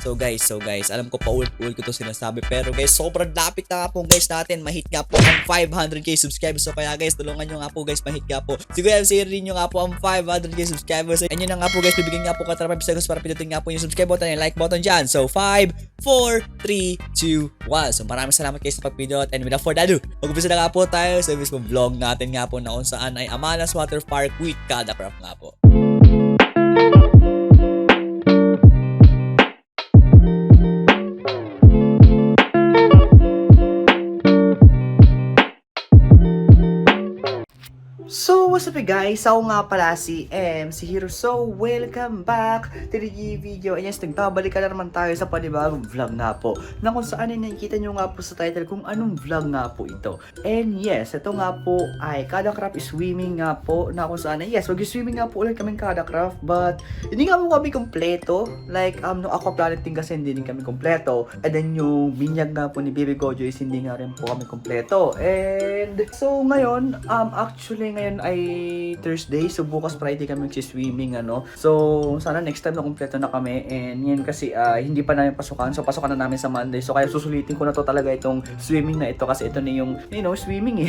So guys, alam ko paulit-ulit ko to sinasabi, pero guys, sobrang lapit na nga po guys natin. Mahit nga po ang 500k subscribers. So kaya guys, tulungan nyo nga po guys, mahit nga po. Siguro share rin nyo nga po ang 500k subscribers. And yun na nga po guys, bibigyan nga po ka 5 seconds para pindutin nga po yung subscribe button and like button dyan. So 5, 4, 3, 2, 1. So maraming salamat guys sa pagpindot. And without further ado, mag-umpisa na nga po tayo sa mismo vlog natin nga po na kung saan ay Amalas Water Park with Kadacraft nga po. So, what's up guys? Ako nga pala si MC Hero. So, welcome back to the video. And yes, nagbabalik na naman tayo sa panibagong vlog nga po, na kung saan ay nakikita nyo nga po sa title kung anong vlog nga po ito. And yes, ito nga po ay Kadacraft swimming nga po, na kung saan ay yes, mag-swimming nga po ulit kaming Kadacraft. But, hindi nga po kami kompleto. Like, no Aqua Planet din kasi hindi din kami kompleto. And then yung binyag nga po ni Baby Gojo is hindi nga rin po kami kompleto. And, so ngayon, actually ngayon ay Thursday, so bukas Friday kami magsiswimming so sana next time na kumpleto na kami. And yan kasi hindi pa namin pasukan, so pasukan na namin sa Monday, so kaya susulitin ko na to talaga itong swimming na ito kasi ito na yung swimming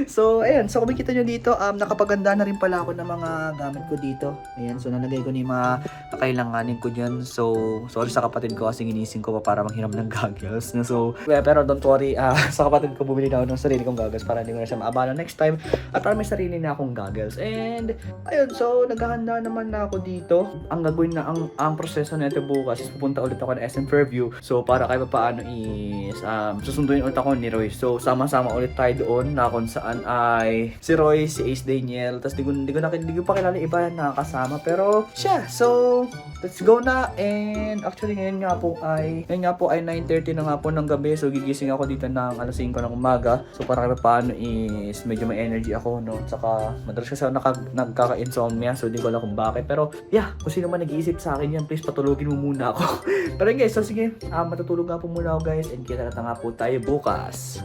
so ayan, so kung makikita nyo dito, nakapaganda na rin pala ako ng mga gamit ko dito. Ayan, so nalagay ko na yung mga kakailanganin ko dyan. So sorry sa kapatid ko kasi ginising ko pa para manghiram ng goggles so pero don't worry, sa kapatid ko bumili na ako ng sarili kong goggles para hindi ko na siya maabala next time, at para may sarili na akong goggles. And ayun, so naghahanda naman na ako dito. Ang gagawin na ang proseso nito bukas is pupunta ulit ako na SM Fairview. So para kahit paano is susunduin ulit ako ni Roy. So sama-sama ulit tayo doon na kung saan ay si Roy, si Ace Daniel, tapos di ko pa kilala iba na kasama, pero siya. So let's go na. And actually ngayon nga po ay 9:30 na nga po ng gabi. So gigising ako dito ng 5 ng umaga. So para kahit paano is medyo may energy ako saka madalas kasi ako nagkaka-insomnia, so di ko alam kung bakit. Pero yeah, kung sino man nag-iisip sa akin yan, please patulogin mo muna ako. Pero guys, so sige, matutulog nga po muna ako guys, and kita na nga po tayo bukas.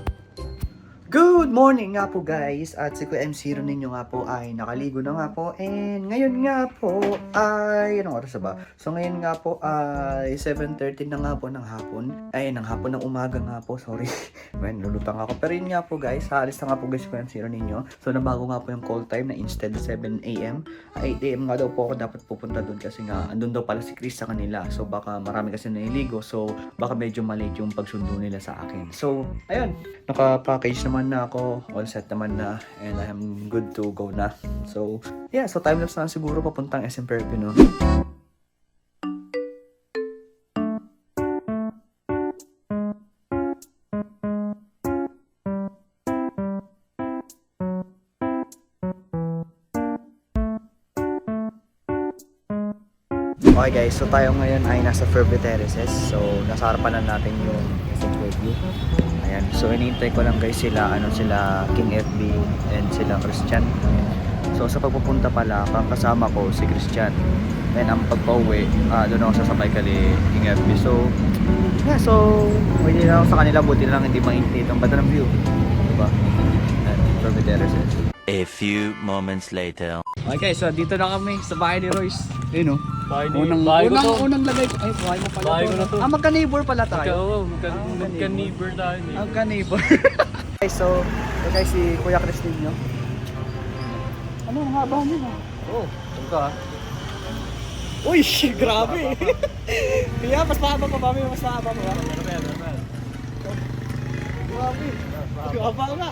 Good morning nga po guys, at si Kuya MC Hero ninyo nga po ay nakaligo na nga po. And ngayon nga po ay, anong oras ba? So ngayon nga po ay 7:30 na nga po ng hapon. Ay, ng hapon ng umaga nga po, sorry. Man, lulutang ako. Pero yun nga po guys, haalis na nga po guys Kuya MC Hero ninyo. So nabago nga po yung call time na instead 7 AM, 8 AM nga daw po ako dapat pupunta doon kasi nga andun daw pala si Chris sa kanila. So baka marami kasi naliligo, so baka medyo maliit yung pagsundo nila sa akin. So ayun, naka-package naman na ako, all set naman na, and I am good to go na. So yeah, so time lapse na siguro papuntang SM Fairview Okay guys, so tayo ngayon ay nasa Fairview Terraces. So nasa harapan na natin yung SM Fairview. Ayan, so inintay ko lang guys sila King FB and sila Christian. So sa pagpupunta pala, kasama ko si Christian. Then ang pagpauwi, doon ako sasabay kali King FB. So yeah, so wait lang ako sa kanila, buti na lang hindi mainit ang ganda ng view, diba? At Fairview Terraces. A few moments later. Okay, so dito na kami sa bahay ni Royce. Ayun unang lagay ko. Ay, bahay mo pala. Bahay ko na to. Magka-neighbor pala tayo. Oo, magka-neighbor tayo. Magka-neighbor. Okay, so si Kuya Christine nyo. Ano ang haba nyo na? Oo, ito ka. Uy, grabe. Kaya, mas mahaba pa ba? Mas mahaba pa ba? Grabe. Haba nga.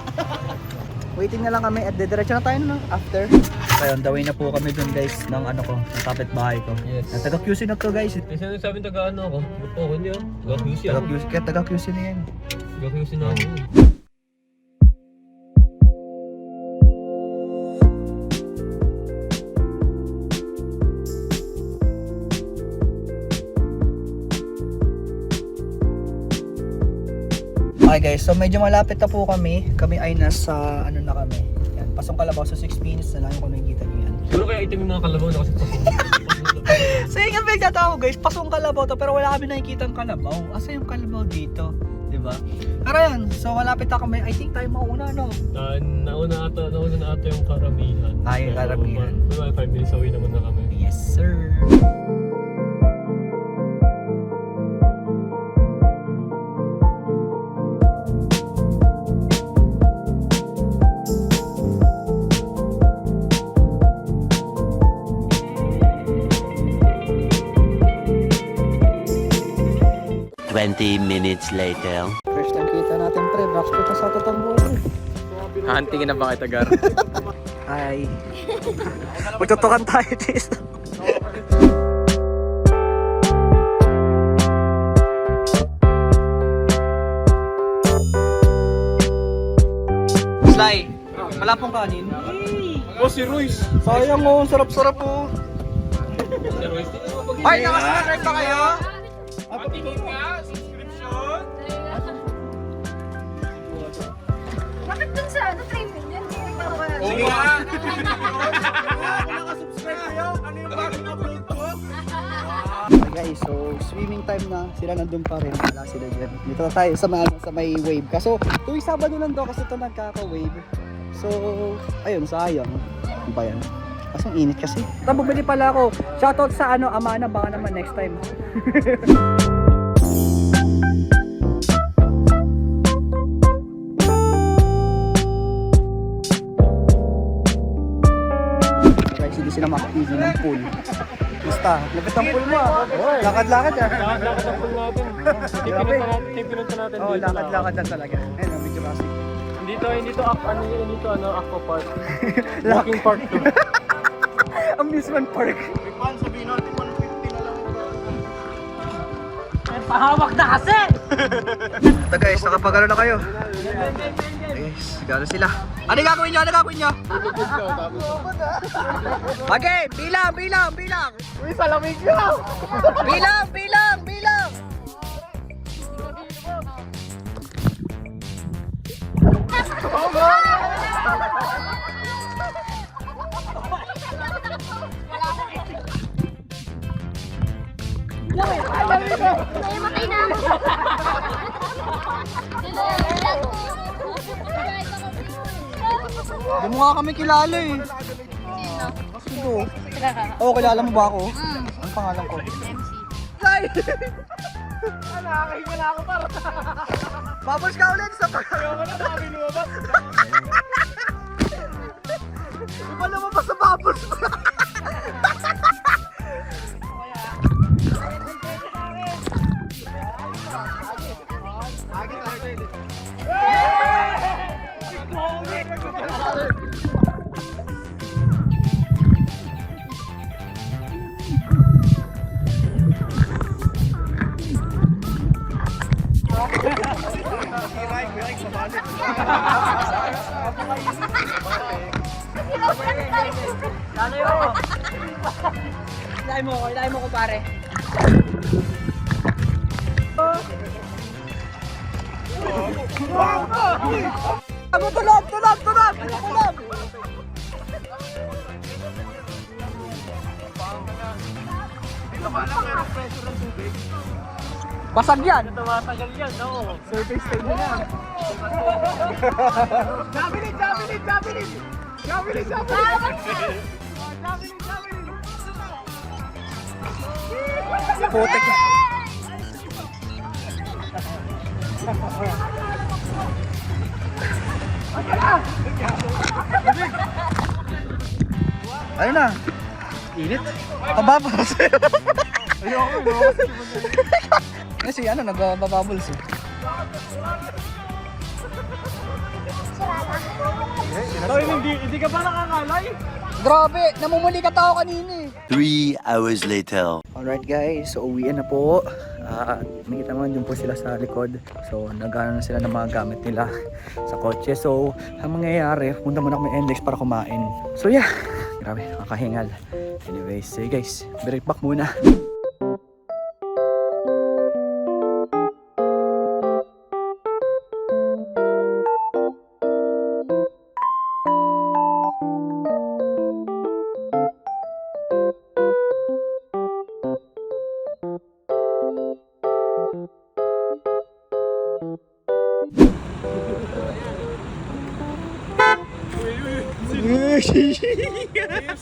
Waiting na lang kami at diretso na tayo after. Ayun, the way na po kami dun guys ng ng kapitbahay ko. Yes. Ang taga-QC na to guys. Kasi nagsabi taga-ano ako? Ba't po ako niya? Taga-QC ako. Taga-QC na yan. Taga-QC na ako. Okay guys, so medyo malapit na po kami. Kami ay nasa na kami. Yan, Pasong Kalabaw, so 6 minutes na lang kung nakikita niyo yan. Siguro kaya itim yung mga kalabaw na kasi pasong. So yung nagtatao guys, Pasong Kalabaw to, pero wala kami nakikita ang kalabaw. Asa yung kalabaw dito? Diba? Pero yan, so malapit na kami. I think tayo mauna, no? Nauna na ata yung karamihan. Yung karamihan. Pero 5 minutes away naman na kami. Yes, sir. 20 minutes later. First time kita natin pre, backspot na sa Tatambuan. Hahantingin na ba kita, Gar? Hi. Magtutukan tayo, Tis. Sly, wala pong kanin. Oh, si Royce! Sayang mo, sarap-sarap po. Si Royce, hindi mo pag- Ay, nakasubscribe ba kayo? Patingin nga, subscription! Bakit dun sa ano, 3 million? Oo nga! Okay guys, so swimming time na. Sila nandun pa rin. Wala sila dyan. Dito na tayo sa may wave. Kaso tuwing Sabado lang daw kasi ito nagkaka-wave. So, ayun, sayang. Ano ba yan? Kaso ang init kasi. Bumili pala ako. Shoutout sa Amana. Baka naman next time. Guys, hindi sila makapili ng pool. Basta, lapit ang pool mo ah. Lakad-lakad ah. Lakad ang pool natin. Pinunta natin Oo, dito. lakad-lakad lang talaga. Ayun, medyo kasi. Dito aqua park. Walking park to. Amusement park. Pahawak na kasi! Ito guys, nakapagano na kayo. Guys, gano'n sila. Ano gagawin nyo? Ano gagawin nyo? Okay, bilang! Uy, salamig ka! Bilang! Namatay na ako! Hindi mo nga kami kilala eh. Sino? Oo, kilala mo ba ako? Ang pangalan ko? MC. Ay! Nakakahinga na ako para. Bubbles ka ulit sa pagkakaroon ko na kami lumabas. Iba naman pa sa bubbles mo. Ilay mo ko pare. Tulog! Basag yan! Tumatagal yan, no? Surface time na yan. Putek na. Ayun na. Init. Pabubbles. Kasi nagbabubbles eh. Hindi ka pa nakakalay? Grabe, namumuli ka tao kanina eh. 3 hours later. Alright guys, so uwian na po. Makita mo dyan po sila sa likod. So nagano na sila ng mga gamit nila sa kotse. So ang mangyayari, punta muna kami NLEX para kumain. So yeah, grabe, nakakahingal. Anyways, so guys, be right back muna.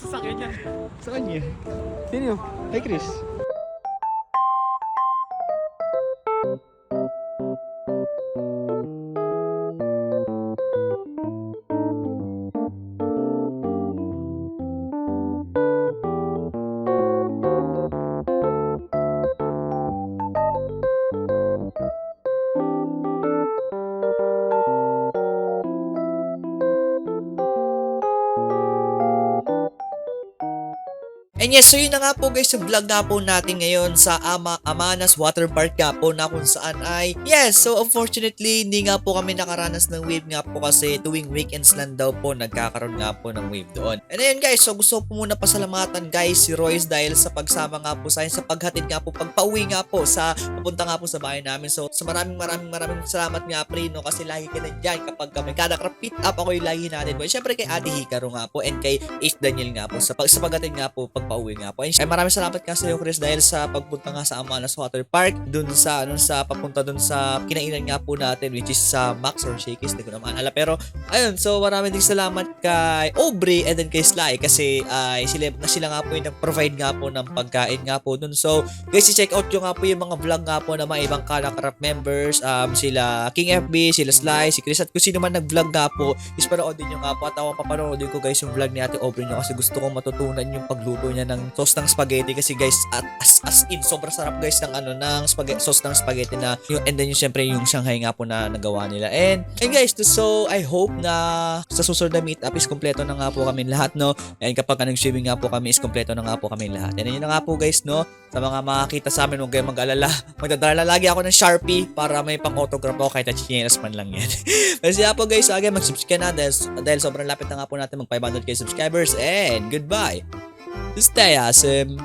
Sa kanya. Sa kanya? Sino? Hey Chris. And yes, so yun na nga po guys, yung vlog nga po natin ngayon sa Amanas Water Park nga po na kung saan ay yes, so unfortunately hindi nga po kami nakaranas ng wave nga po kasi tuwing weekends lang daw po nagkakaroon nga po ng wave doon. And ayun guys, so gusto ko po muna pasalamatan guys si Royce dahil sa pagsama nga po sa akin, sa paghatid nga po, pagpauwi nga po sa pupunta nga po sa bahay namin. So maraming salamat nga pre no kasi lagi ka nandyan kapag kami kada pick up ako yung lagi natin. But syempre kay Ate Hikaru nga po and kay Ace Daniel nga po sa paghatid nga po, pagpauwi nga po. And maraming salamat nga sa iyo Chris dahil sa pagpunta nga sa Amanas Water Park dun sa papunta dun sa kinainan nga po natin which is sa Max or Shakey's, hindi ko na maalala. Pero ayun, so maraming din salamat kay Aubrey and then kay Sly kasi sila nga po yung nag-provide nga po ng pagkain nga po dun. So guys, i-check out yung nga po yung mga vlog nga po ng mga ibang Kanakarap members, sila King FB, sila Sly, si Chris at kung sino man nag-vlog nga po is panoodin nyo nga po at ako papanoodin ko guys yung vlog ni Ate Aubrey nyo kasi gusto kong matutunan yung pagluto niya ng sauce ng spaghetti kasi guys at as in sobrang sarap guys ng ng sauce ng spaghetti na yung, and then yung syempre yung Shanghai nga po na nagawa nila. And guys, so I hope na sa susunod na meet up is kompleto na nga po kami lahat no. And kapag nag-swimming nga po kami is kompleto na nga po kami lahat. And yun na nga po guys no, sa mga makakita sa amin huwag kayong mag-alala. Magdadala lagi ako ng Sharpie para may pang-autograph ako kahit at chinelas man lang yan. Kasi nga po guys, so again mag-subscribe na dahil sobrang lapit na nga po natin mag 500k subscribers and goodbye. Stay awesome.